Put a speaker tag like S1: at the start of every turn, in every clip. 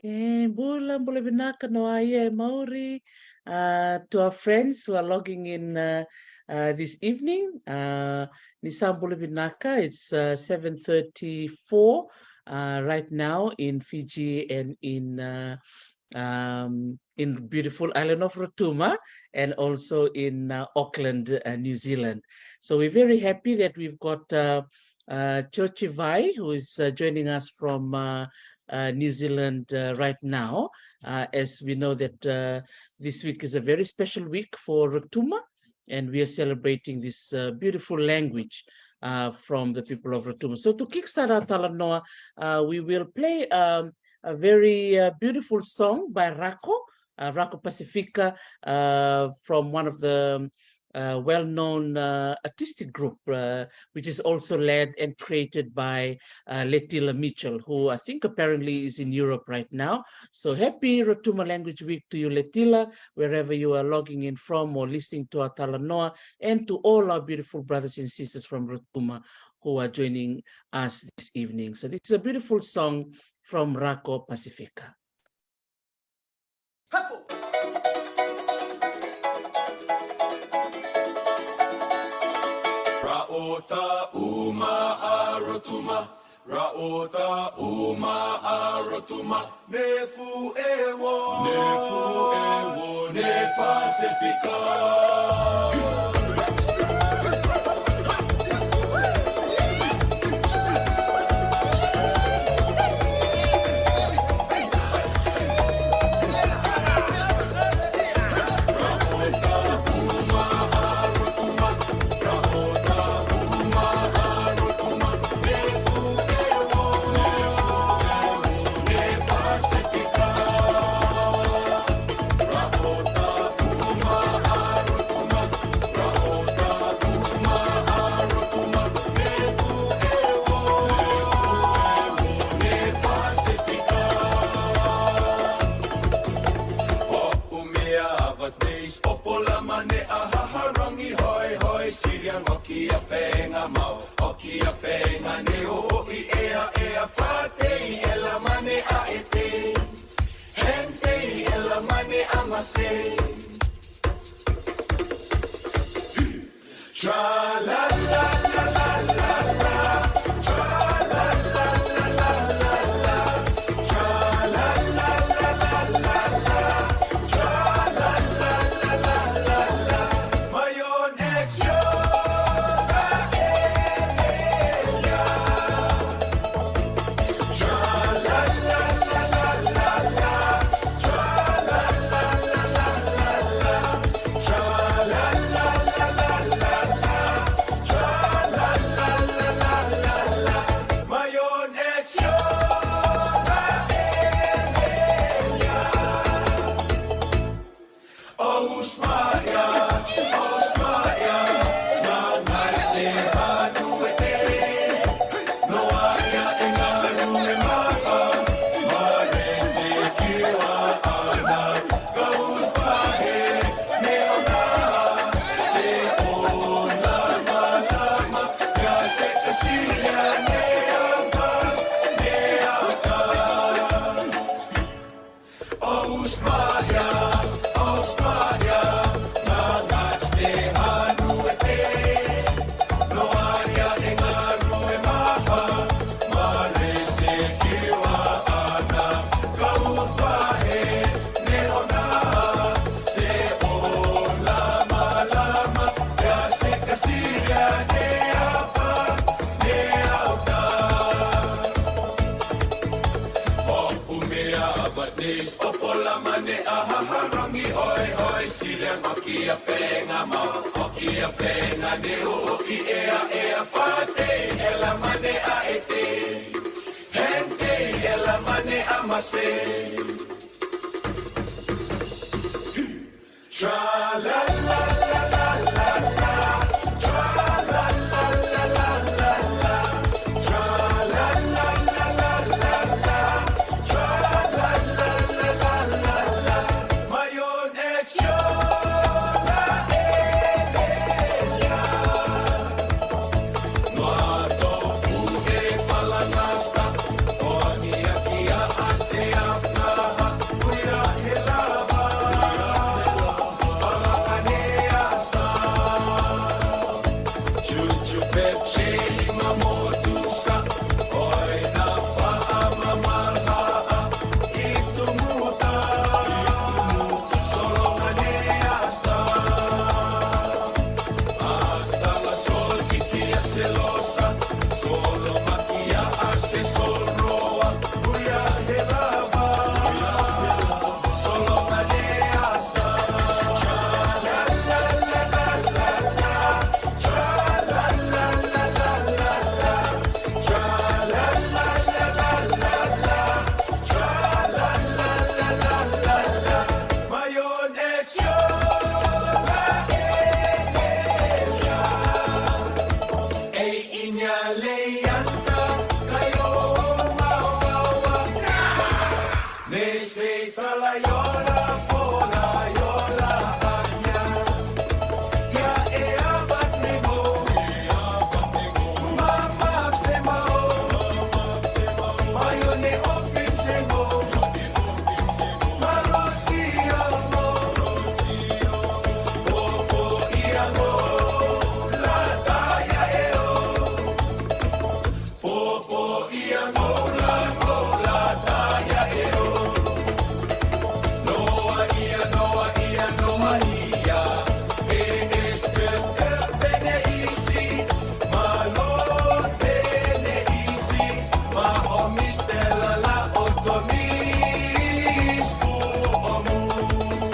S1: Bula Vinaka no Aie Maori. To our friends who are logging in this evening, Nissan Bula Vinaka, it's 7:34 right now in Fiji and in beautiful island of Rotuma and also in Auckland, New Zealand. So we're very happy that we've got Jioji Vai, who is joining us from New Zealand right now, as we know that this week is a very special week for Rotuma, and we are celebrating this beautiful language from the people of Rotuma. So to kickstart our Talanoa, we will play a very beautiful song by Rako Pacifica, from one of the well-known artistic group, which is also led and created by Letila Mitchell, who I think apparently is in Europe right now. So happy Rotuma Language Week to you, Letila, wherever you are logging in from or listening to our Talanoa, and to all our beautiful brothers and sisters from Rotuma who are joining us this evening. So this is a beautiful song from Rako Pacifica.
S2: Raota uma a Rotuma, Raota uma a Rotuma, Nefu ewo, ne Pacifica. Leanta, kayo mawawaka. Nese talayola, pola yola anya. Ya abat nego, mama semao, mayone opim sego, marosio mo, popo iamo, lata ya eo, popo iamo, lata ya eo. Noa ia, noa ia, e esker bene isi, malon bene isi, ma omistela la otomis fu omus.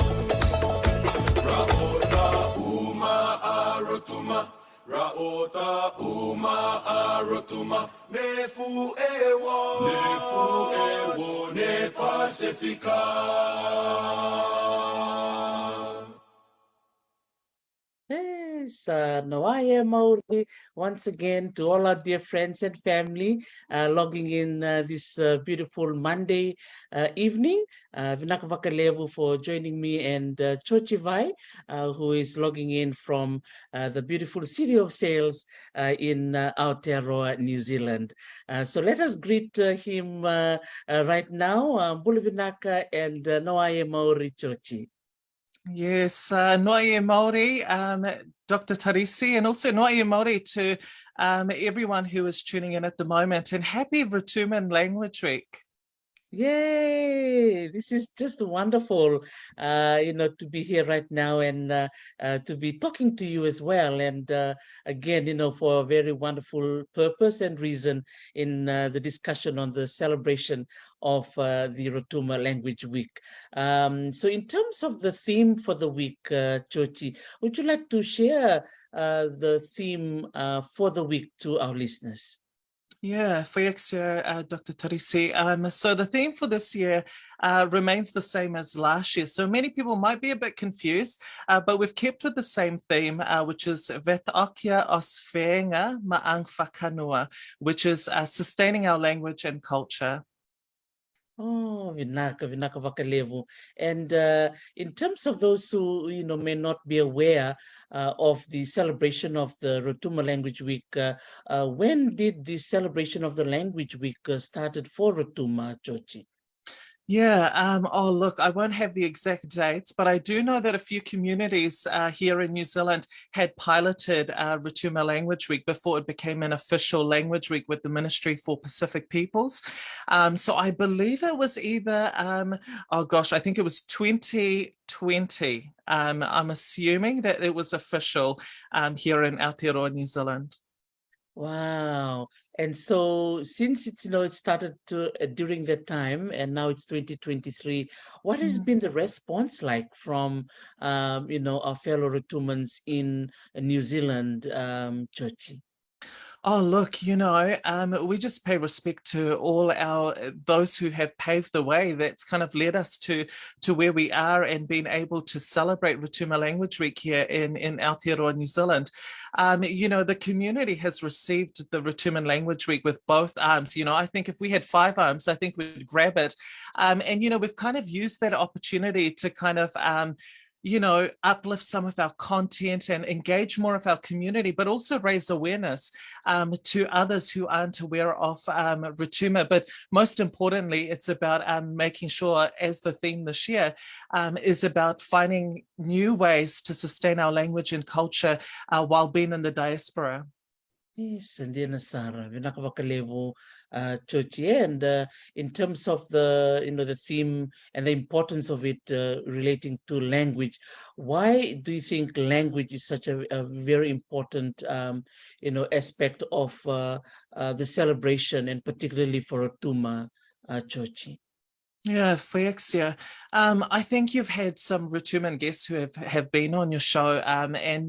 S2: Raota uma arotuma, raota uma arotuma, nefu ewo, ne pacifica.
S1: Yes, Nawaya Mauri, once again to all our dear friends and family logging in this beautiful Monday evening. Vinaka Vakalevu for joining me, and Jioji Vai, who is logging in from the beautiful city of Sails in Aotearoa, New Zealand. So let us greet him right now. Bula Vinaka and Nawaya Mauri Jioji.
S3: Yes, Noia Māori, Dr. Tarisi, and also Noia Māori to everyone who is tuning in at the moment, and happy Rotuman Language Week.
S1: Yay! This is just wonderful, to be here right now and to be talking to you as well. And again, for a very wonderful purpose and reason in the discussion on the celebration of the Rotuma Language Week. So in terms of the theme for the week, Jioji, would you like to share the theme for the week to our listeners?
S3: Yeah, Faiexia, Dr. Tarisi. So the theme for this year remains the same as last year. So many people might be a bit confused, but we've kept with the same theme, which is Vetaokia os Whenga Maang Whakanua, which is sustaining our language and culture.
S1: Oh, Vinaka Vakalevu. And in terms of those who, may not be aware of the celebration of the Rotuma Language Week, when did the celebration of the Language Week started for Rotuma, Jioji?
S3: Yeah, look, I won't have the exact dates, but I do know that a few communities here in New Zealand had piloted Rotuma Language Week before it became an official language week with the Ministry for Pacific Peoples. So I believe it was either, I think it was 2020. I'm assuming that it was official here in Aotearoa, New Zealand.
S1: Wow. And so since it started during that time and now it's 2023, what has been the response like from, our fellow Rotumans in New Zealand, Jioji?
S3: Oh, look, we just pay respect to all those who have paved the way. That's kind of led us to where we are and been able to celebrate Rotuma Language Week here in Aotearoa, New Zealand. The community has received the Rotuman Language Week with both arms. I think if we had 5 arms, I think we'd grab it. And we've kind of used that opportunity to kind of uplift some of our content and engage more of our community, but also raise awareness to others who aren't aware of Rotuma. But most importantly, it's about making sure, as the theme this year is about finding new ways to sustain our language and culture while being in the diaspora.
S1: Yes, and then Sarah, Vinaka Vakalevu, Jioji, and in terms of the theme and the importance of it relating to language, why do you think language is such a very important aspect of the celebration, and particularly for Rotuma, Jioji?
S3: Yeah, Faiexia. I think you've had some Rotuman guests who have been on your show, and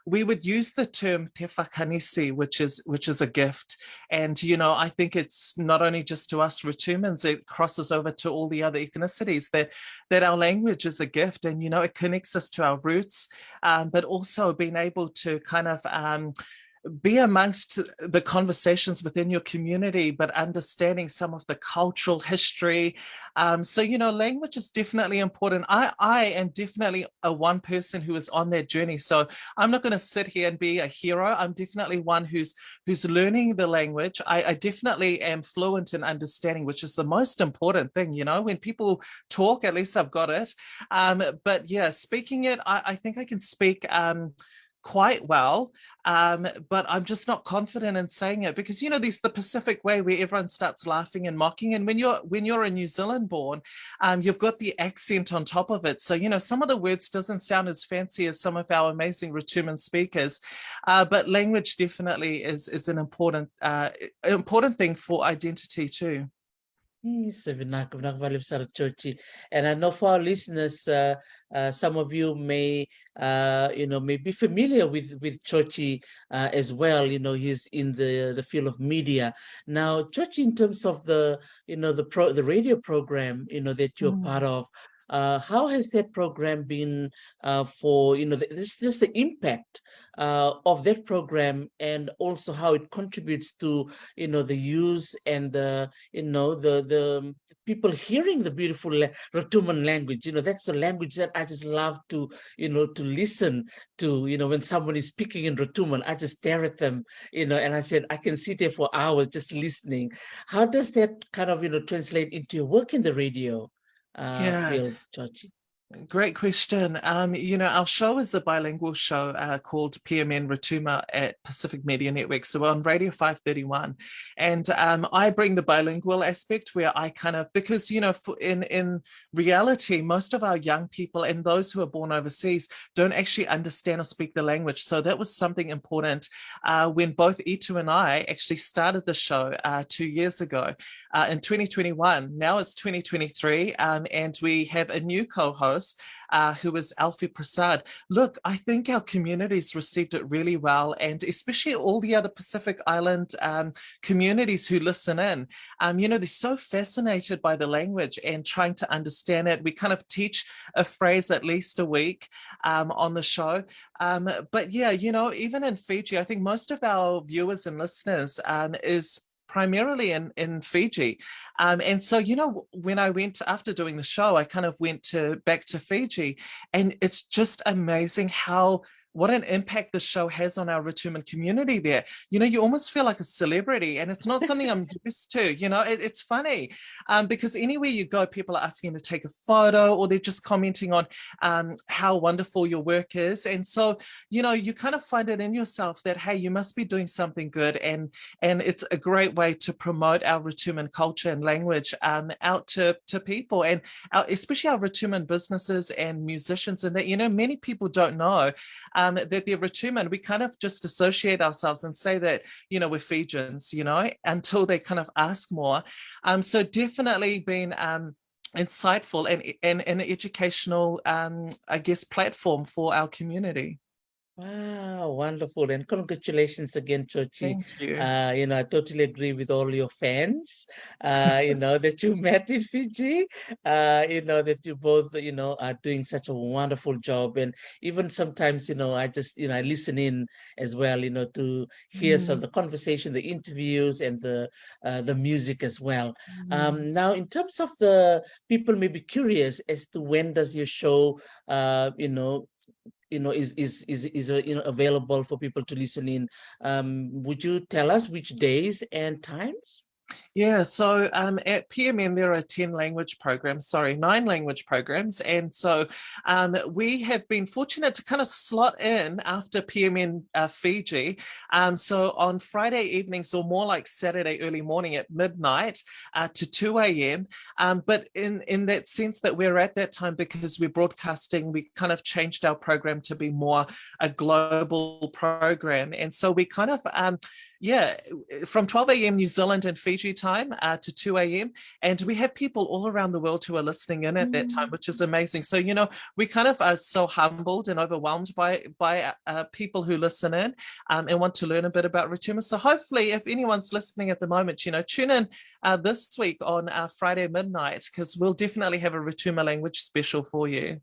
S3: we would use the term te whakanisi, which is a gift. And I think it's not only just to us Rotumans; it crosses over to all the other ethnicities that our language is a gift, and it connects us to our roots, but also being able to kind of be amongst the conversations within your community, but understanding some of the cultural history. So, language is definitely important. I am definitely a one person who is on that journey. So I'm not going to sit here and be a hero. I'm definitely one who's learning the language. I definitely am fluent in understanding, which is the most important thing. When people talk, at least I've got it. But yeah, speaking it, I think I can speak quite well, but I'm just not confident in saying it because there's the Pacific way where everyone starts laughing and mocking, and when you're a New Zealand born, you've got the accent on top of it, so some of the words doesn't sound as fancy as some of our amazing Rotuman speakers, but language definitely is an important thing for identity too.
S1: So Vinaka, Chochi. And I know for our listeners, some of you may be familiar with Chochi as well. He's in the field of media. Now, Chochi, in terms of the radio program, that you're part of, how has that program been for, this just the impact of that program and also how it contributes to, the use and the people hearing the beautiful Rotuman language. That's a language that I just love to listen to. When someone is speaking in Rotuman, I just stare at them, and I said I can sit there for hours just listening. How does that kind of translate into your work in the radio
S3: Yeah.
S1: field, Georgie?
S3: Great question. Our show is a bilingual show called PMN Rotuma at Pacific Media Network. So we're on Radio 531. And I bring the bilingual aspect where I kind of, because, in reality, most of our young people and those who are born overseas don't actually understand or speak the language. So that was something important when both Itu and I actually started the show 2 years ago in 2021. Now it's 2023, and we have a new co-host who is Alfie Prasad. Look, I think our communities received it really well, and especially all the other Pacific Island communities who listen in. They're so fascinated by the language and trying to understand it. We kind of teach a phrase at least a week on the show. But yeah, even in Fiji, I think most of our viewers and listeners is primarily in Fiji. And so, when I went after doing the show, I kind of went back to Fiji, and it's just amazing what an impact the show has on our Rotuman community there. You almost feel like a celebrity, and it's not something I'm used to. It's funny because anywhere you go, people are asking to take a photo, or they're just commenting on how wonderful your work is. And so, you kind of find it in yourself that, hey, you must be doing something good. And it's a great way to promote our Rotuman culture and language out to people, and especially our Rotuman businesses and musicians. And that, many people don't know that they're Rotuman. We kind of just associate ourselves and say that, we're Fijians, until they kind of ask more. So definitely been insightful and an educational, I guess, platform for our community.
S1: Wow, wonderful. And congratulations again, Chochi.
S3: Thank you.
S1: I totally agree with all your fans, that you met in Fiji, that you both, are doing such a wonderful job. And even sometimes, I just, I listen in as well, to hear some of the conversation, the interviews, and the music as well. Now, in terms of the people may be curious as to when does your show, is available for people to listen in. Would you tell us which days and times?
S3: Yeah, so at PMN there are 9 language programs, and so we have been fortunate to kind of slot in after PMN Fiji. So on Friday evenings, or more like Saturday early morning at midnight to 2 a.m. But in that sense that we're at that time, because we're broadcasting, we kind of changed our program to be more a global program, and so we kind of from 12 a.m. New Zealand and Fiji time to 2 a.m. And we have people all around the world who are listening in at that time, which is amazing. So, we kind of are so humbled and overwhelmed by people who listen in and want to learn a bit about Rotuma. So hopefully, if anyone's listening at the moment, tune in this week on Friday midnight, because we'll definitely have a Rotuma language special for you.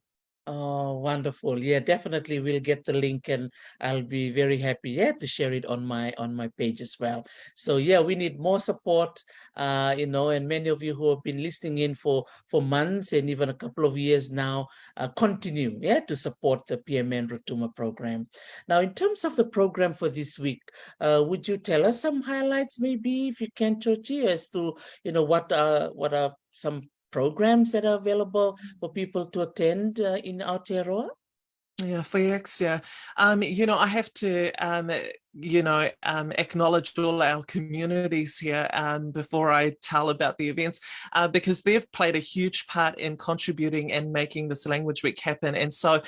S1: Oh, wonderful. Yeah, definitely we'll get the link and I'll be very happy, yeah, to share it on my page as well. So yeah, we need more support, and many of you who have been listening in for months and even a couple of years now, continue, yeah, to support the PMN Rotuma program. Now, in terms of the program for this week, would you tell us some highlights maybe if you can, Chochi, as to, what are some programs that are available for people to attend in Aotearoa?
S3: Yeah, FX, yeah. I have to, acknowledge all our communities here before I tell about the events, because they've played a huge part in contributing and making this Language Week happen. And so,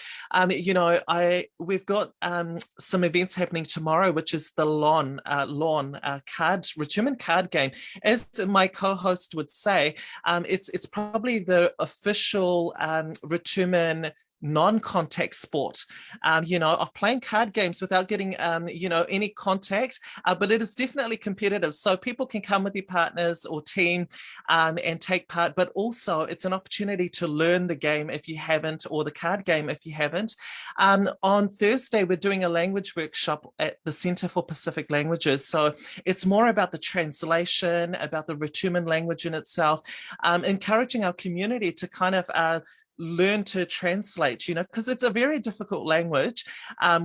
S3: we've got some events happening tomorrow, which is the Rotuman card game. As my co-host would say, it's probably the official Rotuman non-contact sport, of playing card games without getting, any contact, but it is definitely competitive. So people can come with their partners or team and take part, but also it's an opportunity to learn the game if you haven't, or the card game if you haven't. On Thursday, we're doing a language workshop at the Centre for Pacific Languages. So it's more about the translation, about the Rotuman language in itself, encouraging our community to kind of learn to translate, because it's a very difficult language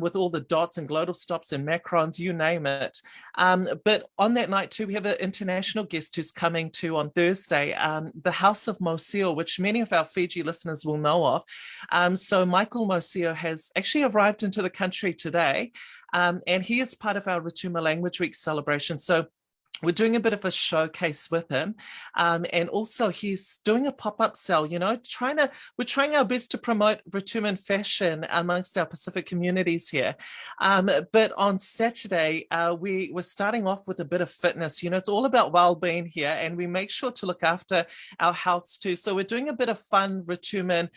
S3: with all the dots and glottal stops and macrons, you name it. But on that night too, we have an international guest who's coming to on Thursday, the House of Mosio, which many of our Fiji listeners will know of. So Michael Mosio has actually arrived into the country today, and he is part of our Rotuma Language Week celebration. So we're doing a bit of a showcase with him, and also he's doing a pop-up sale. We're trying our best to promote Rotuman fashion amongst our Pacific communities here. But on Saturday, we're starting off with a bit of fitness. It's all about well-being here, and we make sure to look after our healths too. So we're doing a bit of fun Rotuman.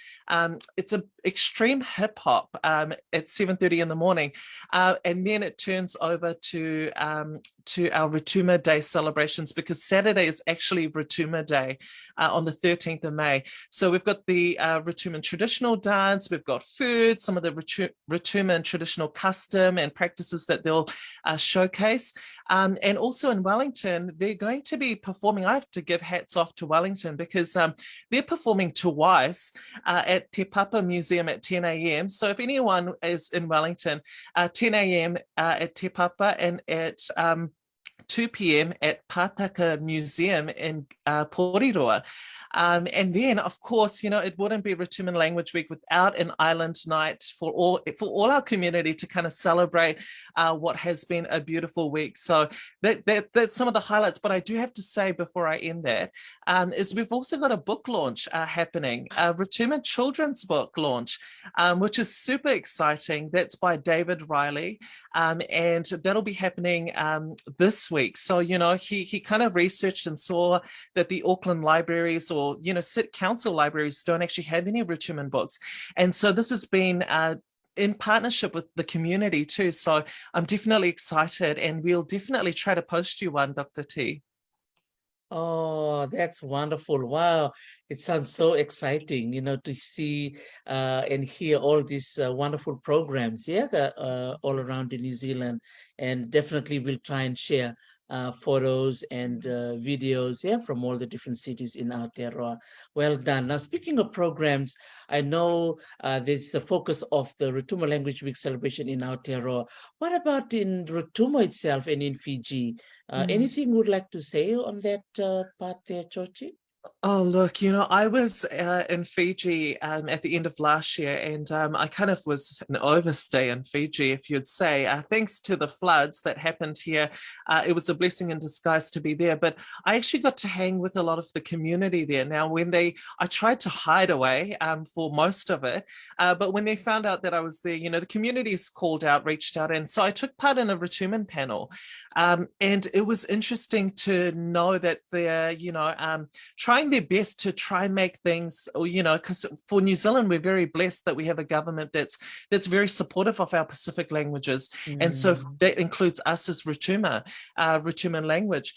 S3: It's an extreme hip hop at 7:30 in the morning, and then it turns over to our Rotuma Day celebrations, because Saturday is actually Rotuma Day on the 13th of May. So we've got the Rotuman traditional dance, we've got food, some of the Rotuman traditional custom and practices that they'll showcase. And also in Wellington, they're going to be performing. I have to give hats off to Wellington, because they're performing twice at Te Papa Museum at 10 a.m. So if anyone is in Wellington, 10 a.m. At Te Papa, and at 2 p.m. at Pātaka Museum in Porirua. And then, of course, it wouldn't be Rotuman Language Week without an island night for all our community to kind of celebrate what has been a beautiful week. So that's some of the highlights. But I do have to say before I end that, is we've also got a book launch happening, a Rotuman children's book launch, which is super exciting. That's by David Riley, and that'll be happening this week. So, he kind of researched and saw that the Auckland libraries, or City Council libraries, don't actually have any Rotuman books. And so this has been in partnership with the community too. So I'm definitely excited, and we'll definitely try to post you one, Dr. T.
S1: Oh, that's wonderful. Wow. It sounds so exciting, to see and hear all these wonderful programs, all around in New Zealand. And definitely we'll try and share photos and videos, from all the different cities in Aotearoa. Well done. Now, speaking of programs, I know there's the focus of the Rotuma Language Week celebration in Aotearoa. What about in Rotuma itself and in Fiji? Anything would like to say on that part there, Chochi?
S3: Oh, look, I was in Fiji at the end of last year, and I kind of was an overstay in Fiji, if you'd say. Thanks to the floods that happened here, it was a blessing in disguise to be there. But I actually got to hang with a lot of the community there. Now, I tried to hide away for most of it, but when they found out that I was there, the communities reached out, and so I took part in a Rotuman panel. And it was interesting to know that they're, trying their best to try and make things, because for New Zealand, we're very blessed that we have a government that's very supportive of our Pacific languages. And so that includes us as Rotuman language.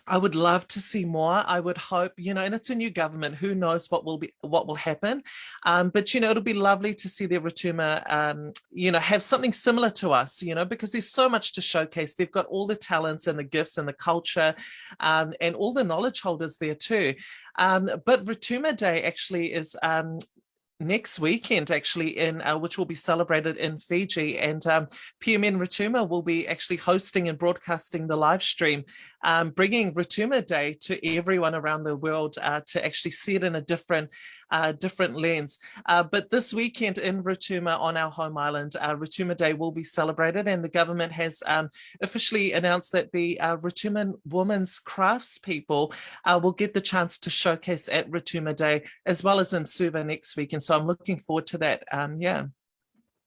S3: I would love to see more. I would hope, and it's a new government. Who knows what will happen? But it'll be lovely to see the Rotuma, have something similar to us. Because there's so much to showcase. They've got all the talents and the gifts and the culture, and all the knowledge holders there too. But Rotuma Day actually is next weekend, actually, in which will be celebrated in Fiji, and PMN Rotuma will be actually hosting and broadcasting the live stream, bringing Rotuma Day to everyone around the world to actually see it in a different lens. But this weekend in Rotuma, on our home island, Rotuma Day will be celebrated, and the government has officially announced that the Rotuman women's crafts people will get the chance to showcase at Rotuma Day, as well as in Suva next week. And so I'm looking forward to that. Yeah.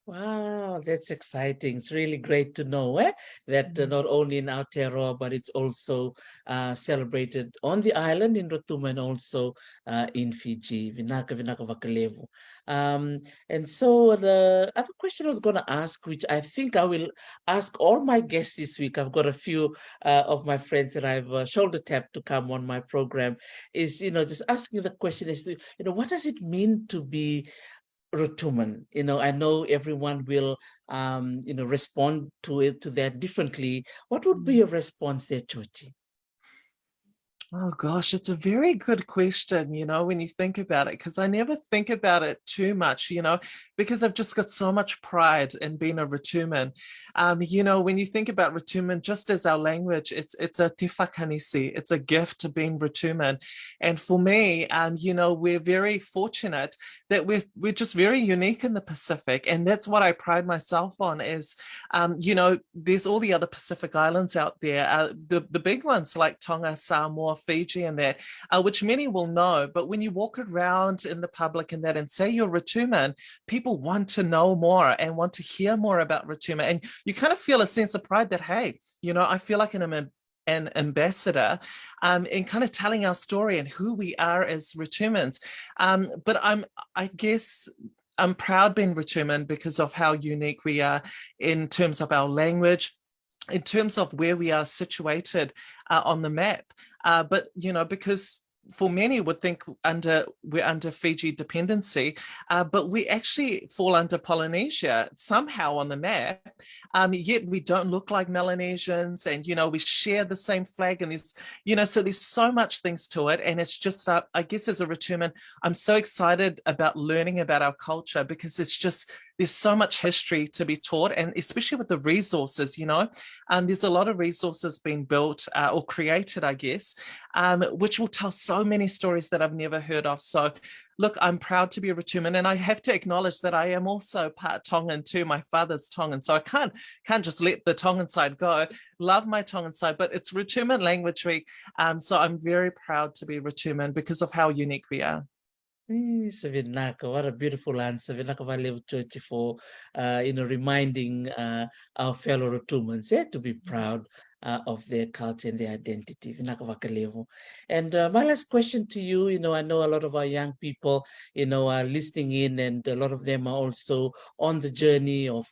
S1: Wow, that's exciting. It's really great to know that not only in Aotearoa, but it's also celebrated on the island in Rotuma and also in Fiji. Vinaka Vakalevu. And so I have a question I was going to ask, which I think I will ask all my guests this week. I've got a few of my friends that I've shoulder tapped to come on my program, is, just asking the question as to, what does it mean to be Rotuman? I know everyone will, respond to that differently. What would be your response there, Chochi?
S3: Oh gosh, it's a very good question, when you think about it, because I never think about it too much, because I've just got so much pride in being a Rotuman. When you think about Rotuman, just as our language, it's a te whakanisi, it's a gift to being Rotuman. And for me, we're very fortunate that we're just very unique in the Pacific. And that's what I pride myself on is, there's all the other Pacific islands out there, the big ones like Tonga, Samoa, Fiji and that, which many will know. But when you walk around in the public and that and say you're Rotuman, people want to know more and want to hear more about Rotuma. And you kind of feel a sense of pride that, hey, I feel like an ambassador in kind of telling our story and who we are as Rotumans. But I guess I'm proud being Rotuman because of how unique we are in terms of our language, in terms of where we are situated on the map. But, because for many would think we're under Fiji dependency, but we actually fall under Polynesia somehow on the map, yet we don't look like Melanesians, and we share the same flag, and there's so there's so much things to it. And it's just I guess as a Rotuman, I'm so excited about learning about our culture, because there's so much history to be taught, and especially with the resources, there's a lot of resources being built or created, I guess, which will tell so many stories that I've never heard of. So look, I'm proud to be a Rotuman, and I have to acknowledge that I am also part Tongan too. My father's Tongan, so I can't just let the Tongan side go. Love my Tongan side, but it's Rotuman Language Week. So I'm very proud to be Rotuman because of how unique we are.
S1: So Vinaka, what a beautiful answer. Vinaka Valevu Chochi for, reminding our fellow Rotumans to be proud of their culture and their identity. Vinaka Vakalevu. And my last question to you, I know a lot of our young people, are listening in, and a lot of them are also on the journey of,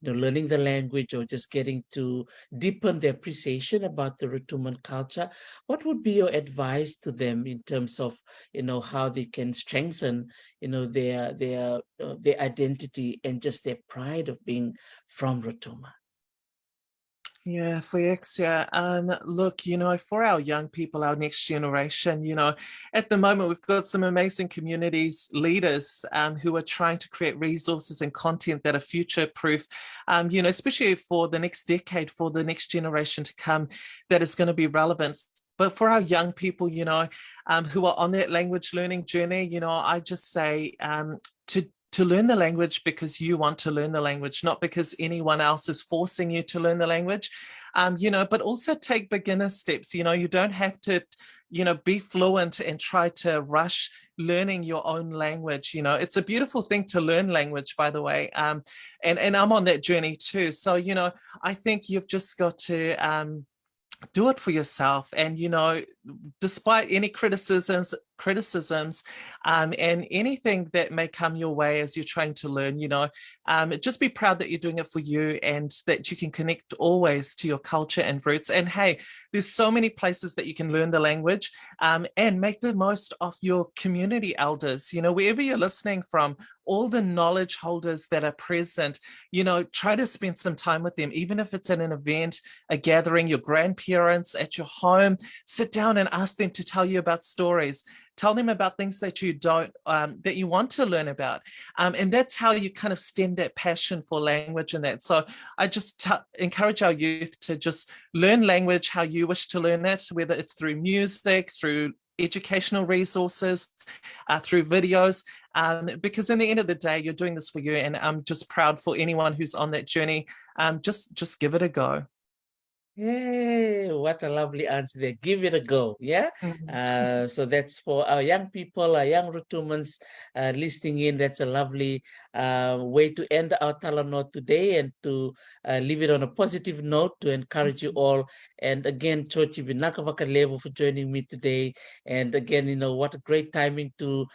S1: learning the language or just getting to deepen their appreciation about the Rotuman culture. What would be your advice to them in terms of, how they can strengthen, their identity and just their pride of being from Rotuma?
S3: Yeah, Flexia. Look, for our young people, our next generation, at the moment we've got some amazing communities leaders who are trying to create resources and content that are future-proof, especially for the next decade, for the next generation to come, that is going to be relevant. But for our young people, who are on that language learning journey, I just say to learn the language because you want to learn the language, not because anyone else is forcing you to learn the language, but also take beginner steps. You don't have to, be fluent and try to rush learning your own language. It's a beautiful thing to learn language, by the way. And I'm on that journey too. So, I think you've just got to do it for yourself. And, despite any criticisms criticisms, and anything that may come your way as you're trying to learn, just be proud that you're doing it for you and that you can connect always to your culture and roots. And hey, there's so many places that you can learn the language, and make the most of your community elders, wherever you're listening from, all the knowledge holders that are present, try to spend some time with them, even if it's at an event, a gathering, your grandparents at your home. Sit down and ask them to tell you about stories. Tell them about things that you don't, that you want to learn about. And that's how you kind of stem that passion for language and that. So I just encourage our youth to just learn language how you wish to learn it, whether it's through music, through educational resources, through videos, because in the end of the day, you're doing this for you. And I'm just proud for anyone who's on that journey. Just give it a go.
S1: Hey, what a lovely answer there. Give it a go. Yeah. So that's for our young people, our young Rotumans listening in. That's a lovely way to end our Talanote today and to leave it on a positive note to encourage you all. And again, Chochi Vinaka Vakalevo for joining me today. And again, what a great timing to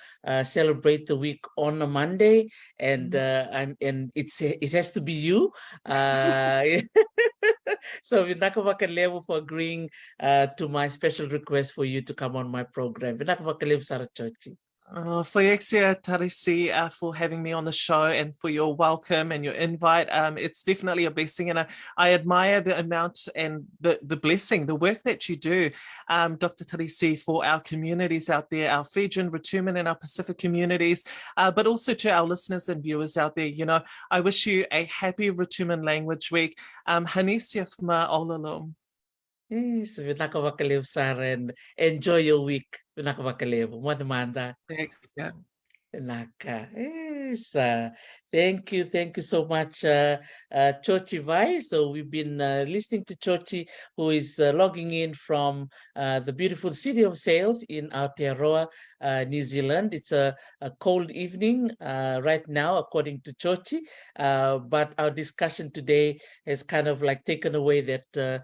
S1: celebrate the week on a Monday. And it has to be you. So Vinaka Vakalevo for agreeing to my special request for you to come on my program. Vinaka Vakalevo Sarachochi.
S3: Foyexia Tarisi, for having me on the show and for your welcome and your invite. It's definitely a blessing, and I admire the amount and the blessing, the work that you do, Dr. Tarisi, for our communities out there, our Fijian, Rotuman, and our Pacific communities, but also to our listeners and viewers out there. I wish you a happy Rotuman Language Week. Hanisiaf ma olalom.
S1: Yes, Vinaka Vakalevo Sara, and enjoy your week, Vinaka Vakalevo. Madamanda.
S3: Yeah.
S1: Naka. Yes. Thank you. Thank you so much, Chochi Vai. So we've been listening to Chochi, who is logging in from the beautiful city of Sails in Aotearoa, New Zealand. It's a cold evening right now, according to Chochi. But our discussion today has kind of like taken away that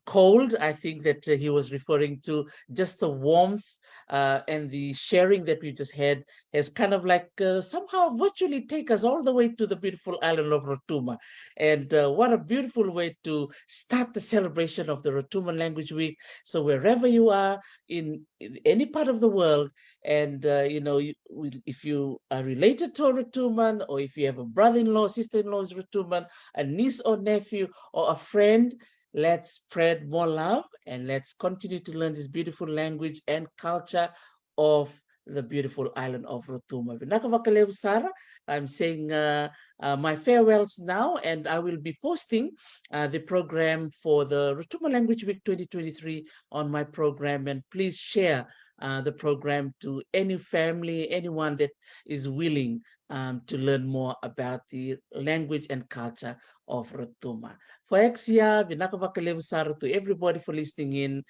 S1: cold. I think that he was referring to just the warmth and the sharing that we just had has kind of like somehow virtually take us all the way to the beautiful island of Rotuma. And what a beautiful way to start the celebration of the Rotuman Language Week. So wherever you are in any part of the world, and if you are related to a Rotuman, or if you have a brother-in-law, sister-in-law is Rotuman, a niece or nephew, or a friend, let's spread more love and let's continue to learn this beautiful language and culture of the beautiful island of Rotuma. Vinaka Vakalevo Sara, I'm saying my farewells now, and I will be posting the program for the Rotuma Language Week 2023 on my program. And please share the program to any family, anyone that is willing to learn more about the language and culture of Rotuma. For Exia, Vinaka Vakalevo Sara, to everybody for listening in,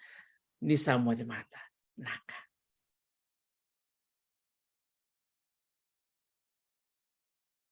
S1: Nisa Modemata. Naka.